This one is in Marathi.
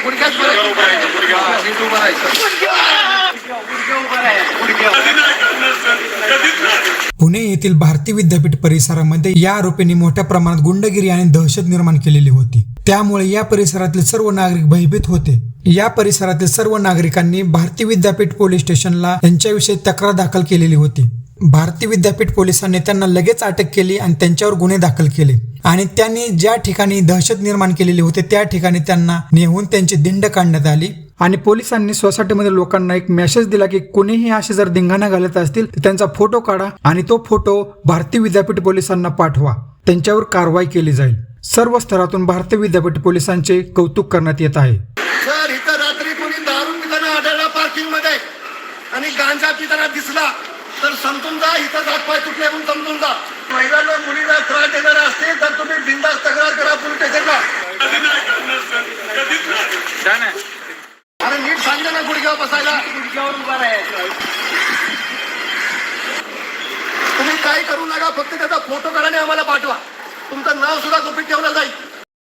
गुडघ्याच पुणे येथील भारती विद्यापीठ परिसरामध्ये या आरोपींनी मोठ्या प्रमाणात गुंडगिरी आणि दहशत निर्माण केलेली होती. त्यामुळे या परिसरातील सर्व नागरिक भयभीत होते. या परिसरातील सर्व नागरिकांनी भारती विद्यापीठ पोलीस स्टेशनला त्यांच्याविषयी तक्रार दाखल केलेली होती. भारती विद्यापीठ पोलिसांनी त्यांना लगेच अटक केली आणि त्यांच्यावर गुन्हे दाखल केले आणि त्यांनी ज्या ठिकाणी दहशत निर्माण केलेली होती त्या ठिकाणी त्यांना नेऊन त्यांची दिंड काढण्यात आली. आणि पोलिसांनी सोसायटीमध्ये लोकांना एक मेसेज दिला की कोणीही असे जर धिंगाणा घालत असतील तर त्यांचा फोटो काढा आणि तो फोटो भारती विद्यापीठ पोलिसांना पाठवा, त्यांच्यावर कारवाई केली जाईल. सर्व स्तरातून भारती विद्यापीठ पोलिसांचे कौतुक करण्यात येत आहे. सर, इथं रात्री कोणी दारू पिताना आढळला पार्किंग मध्ये आणि गांजा पिताना दिसला तर समजून जा, इथं हातपाय तुटले म्हणून समजून जा. महिलांना मुलीला त्रास देणारा असतील तर तुम्ही बिनधास्त तक्रार करा पोलीस स्टेशनला. अरे नीट सांगा ना, गुडघ्यावर बसायला. गुडघ्यावर उभा राहायचं. तुम्ही काही करू नका, फक्त त्याचा फोटो काढा आणि आम्हाला पाठवा. तुमचं नाव सुद्धा गुपित ठेवलं जाईल.